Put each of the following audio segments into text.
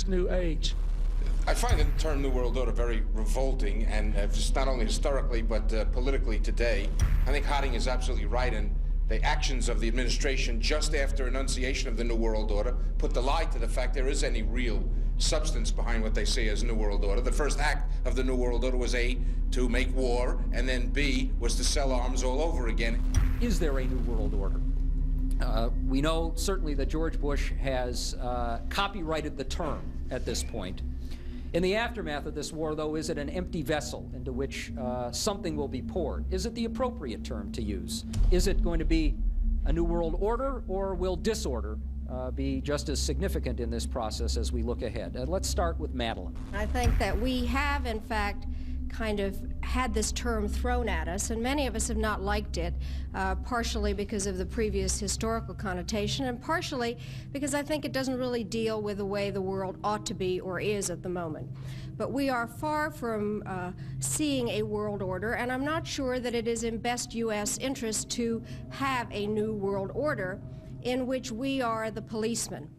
this new age? I find the term New World Order very revolting, and just not only historically but politically today. I think Harding is absolutely right, and the actions of the administration just after enunciation of the New World Order put the lie to the fact there is any real substance behind what they say as New World Order. The first act of the New World Order was A, to make war, and then B, was to sell arms all over again. Is there a New World Order? We know certainly that George Bush has copyrighted the term at this point. In the aftermath of this war, though, is it an empty vessel into which something will be poured? Is it the appropriate term to use? Is it going to be a New World Order, or will disorder be just as significant in this process as we look ahead? Let's start with Madeline. I think that we have, in fact, kind of had this term thrown at us, and many of us have not liked it, partially because of the previous historical connotation, and partially because I think it doesn't really deal with the way the world ought to be or is at the moment. But we are far from seeing a world order, and I'm not sure that it is in best U.S. interest to have a new world order in which we are the policeman.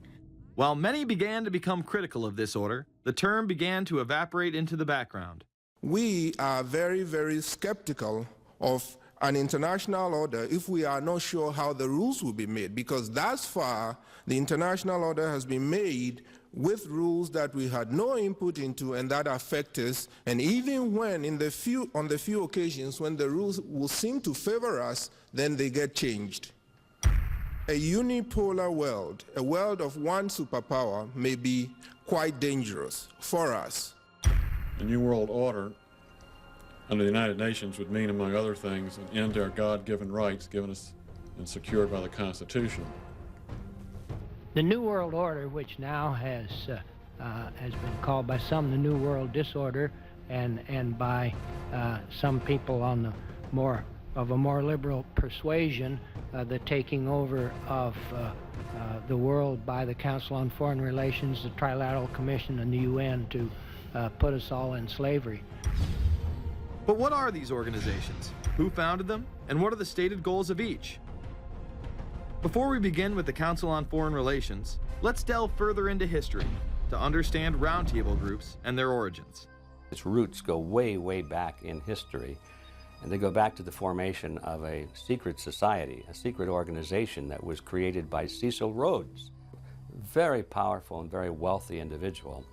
While many began to become critical of this order, the term began to evaporate into the background. We are very, very skeptical of an international order if we are not sure how the rules will be made, because thus far the international order has been made with rules that we had no input into and that affect us, and even when on the few occasions when the rules will seem to favor us, then they get changed. A unipolar world, a world of one superpower, may be quite dangerous for us. The New World Order under the United Nations would mean, among other things, an end to our God-given rights given us and secured by the Constitution. The New World Order, which now has been called by some the New World Disorder, and by some people on the more liberal persuasion, the taking over of the world by the Council on Foreign Relations, the Trilateral Commission, and the UN to put us all in slavery. But what are these organizations? Who founded them? And what are the stated goals of each? Before we begin with the Council on Foreign Relations, let's delve further into history to understand roundtable groups and their origins. Its roots go way, way back in history, and they go back to the formation of a secret society, a secret organization that was created by Cecil Rhodes, a very powerful and very wealthy individual.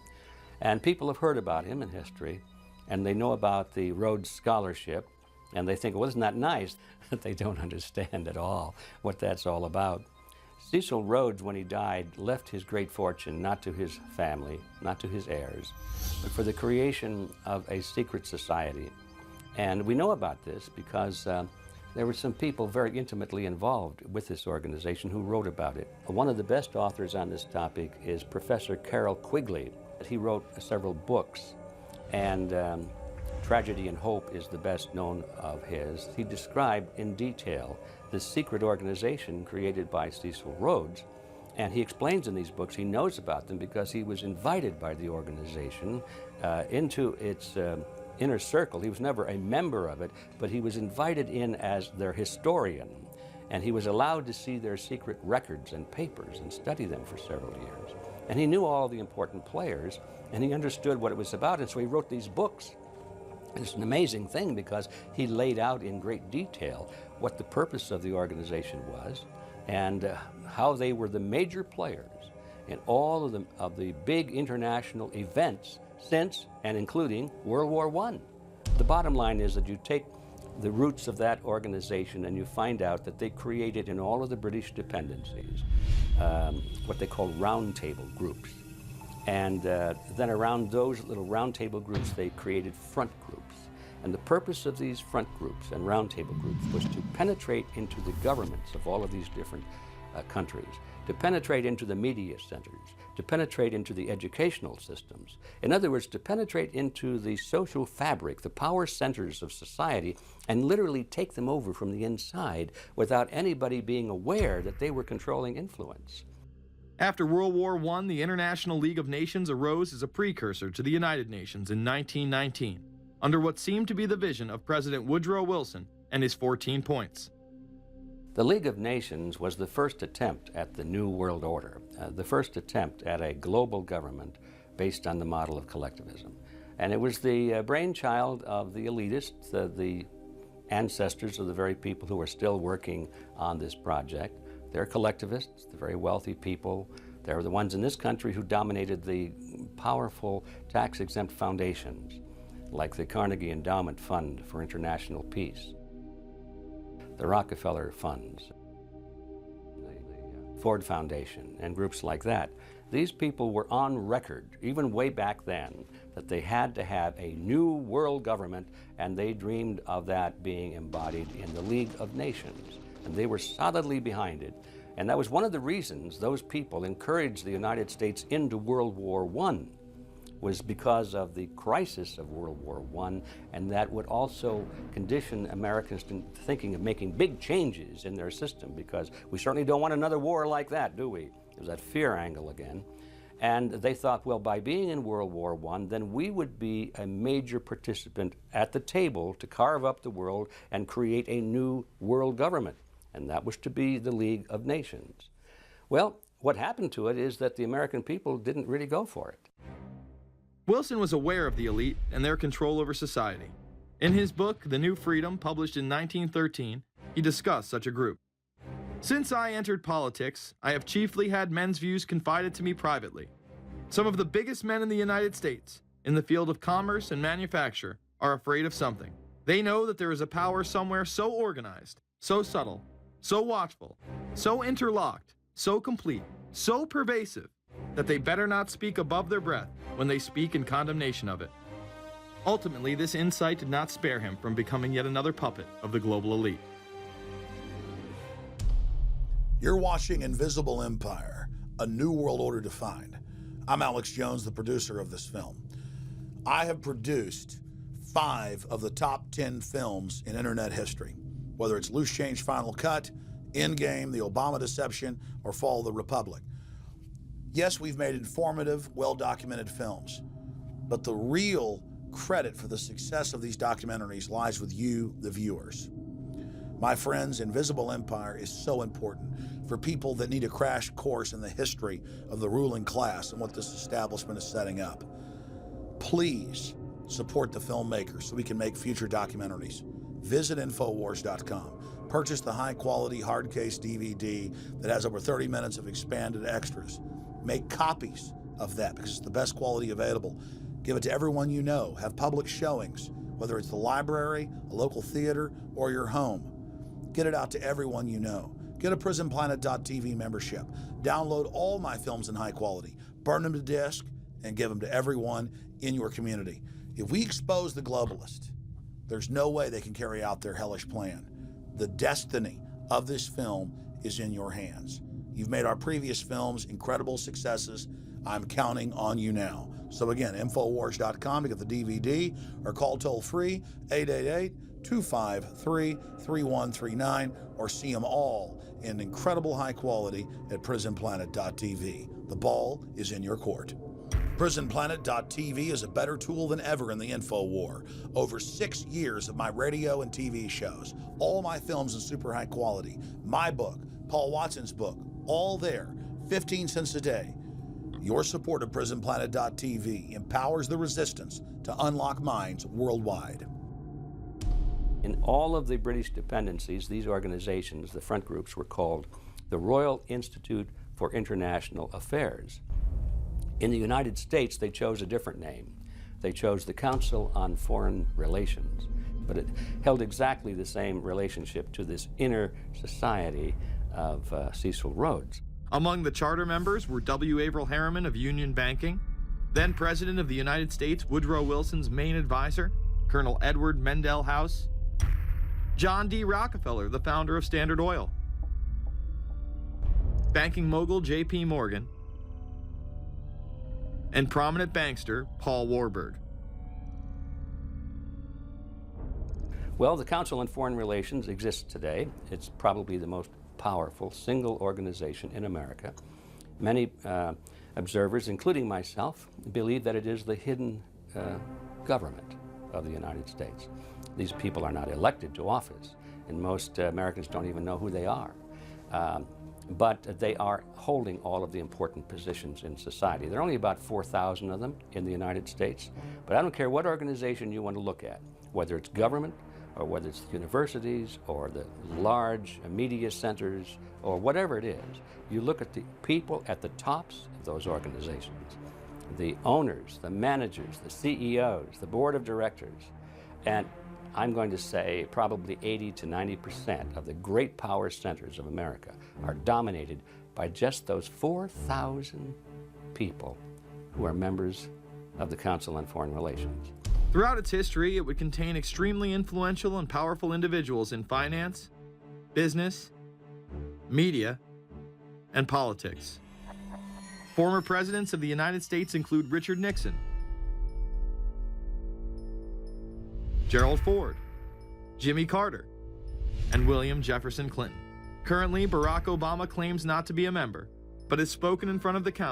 And people have heard about him in history, and they know about the Rhodes Scholarship, and they think, well, isn't that nice? They don't understand at all what that's all about. Cecil Rhodes, when he died, left his great fortune not to his family, not to his heirs, but for the creation of a secret society. And we know about this because there were some people very intimately involved with this organization who wrote about it. One of the best authors on this topic is Professor Carroll Quigley. He wrote several books, and Tragedy and Hope is the best known of his. He described in detail the secret organization created by Cecil Rhodes, and he explains in these books he knows about them because he was invited by the organization into its inner circle. He was never a member of it, but he was invited in as their historian, and he was allowed to see their secret records and papers and study them for several years. And he knew all the important players, and he understood what it was about, and so he wrote these books. It's an amazing thing because he laid out in great detail what the purpose of the organization was and how they were the major players in all of the big international events since and including World War I. The bottom line is that you take the roots of that organization and you find out that they created in all of the British dependencies what they call roundtable groups. And then around those little roundtable groups, they created front groups. And the purpose of these front groups and roundtable groups was to penetrate into the governments of all of these different countries, to penetrate into the media centers, to penetrate into the educational systems. In other words, to penetrate into the social fabric, the power centers of society, and literally take them over from the inside without anybody being aware that they were controlling influence. After World War I, the International League of Nations arose as a precursor to the United Nations in 1919, under what seemed to be the vision of President Woodrow Wilson and his 14 points. The League of Nations was the first attempt at the New World Order, the first attempt at a global government based on the model of collectivism. And it was the brainchild of the elitists, the ancestors of the very people who are still working on this project. They're collectivists, they're very wealthy people. They're the ones in this country who dominated the powerful tax-exempt foundations, like the Carnegie Endowment Fund for International Peace, the Rockefeller Funds, the Ford Foundation, and groups like that. These people were on record, even way back then, that they had to have a new world government, and they dreamed of that being embodied in the League of Nations. And they were solidly behind it. And that was one of the reasons those people encouraged the United States into World War I, was because of the crisis of World War I, and that would also condition Americans to thinking of making big changes in their system, because we certainly don't want another war like that, do we? There's that fear angle again. And they thought, well, by being in World War I, then we would be a major participant at the table to carve up the world and create a new world government. And that was to be the League of Nations. Well, what happened to it is that the American people didn't really go for it. Wilson was aware of the elite and their control over society. In his book, The New Freedom, published in 1913, he discussed such a group. Since I entered politics, I have chiefly had men's views confided to me privately. Some of the biggest men in the United States, in the field of commerce and manufacture, are afraid of something. They know that there is a power somewhere so organized, so subtle, so watchful, so interlocked, so complete, so pervasive, that they better not speak above their breath when they speak in condemnation of it. Ultimately, this insight did not spare him from becoming yet another puppet of the global elite. You're watching Invisible Empire, A New World Order Defined. I'm Alex Jones, the producer of this film. I have produced 5 of the top 10 films in internet history, whether it's Loose Change Final Cut, Endgame, The Obama Deception, or Fall of the Republic. Yes, we've made informative, well-documented films, but the real credit for the success of these documentaries lies with you, the viewers. My friends, Invisible Empire is so important for people that need a crash course in the history of the ruling class and what this establishment is setting up. Please support the filmmakers so we can make future documentaries. Visit Infowars.com. Purchase the high-quality hard case DVD that has over 30 minutes of expanded extras. Make copies of that because it's the best quality available. Give it to everyone you know. Have public showings, whether it's the library, a local theater, or your home. Get it out to everyone you know. Get a PrisonPlanet.tv membership. Download all my films in high quality. Burn them to disk and give them to everyone in your community. If we expose the globalist, there's no way they can carry out their hellish plan. The destiny of this film is in your hands. You've made our previous films incredible successes. I'm counting on you now. So again, Infowars.com to get the DVD or call toll-free 888-253-3139 or see them all in incredible high quality at PrisonPlanet.tv. The ball is in your court. PrisonPlanet.tv is a better tool than ever in the info war. Over 6 years of my radio and TV shows, all my films in super high quality, my book, Paul Watson's book, all there, 15 cents a day. Your support of PrisonPlanet.tv empowers the resistance to unlock minds worldwide. In all of the British dependencies, these organizations, the front groups, were called the Royal Institute for International Affairs. In the United States, they chose a different name. They chose the Council on Foreign Relations, but it held exactly the same relationship to this inner society of Cecil Rhodes. Among the charter members were W. Averill Harriman of Union Banking, then President of the United States Woodrow Wilson's main advisor, Colonel Edward Mendell House, John D. Rockefeller, the founder of Standard Oil, banking mogul J.P. Morgan, and prominent bankster Paul Warburg. Well, the Council on Foreign Relations exists today. It's probably the most powerful single organization in America. Many observers, including myself, believe that it is the hidden government of the United States. These people are not elected to office, and most Americans don't even know who they are. but they are holding all of the important positions in society. There are only about 4,000 of them in the United States, but I don't care what organization you want to look at, whether it's government, or whether it's the universities, or the large media centers, or whatever it is. You look at the people at the tops of those organizations, the owners, the managers, the CEOs, the board of directors, and I'm going to say probably 80 to 90% of the great power centers of America are dominated by just those 4,000 people who are members of the Council on Foreign Relations. Throughout its history, it would contain extremely influential and powerful individuals in finance, business, media, and politics. Former presidents of the United States include Richard Nixon, Gerald Ford, Jimmy Carter, and William Jefferson Clinton. Currently, Barack Obama claims not to be a member, but has spoken in front of the Council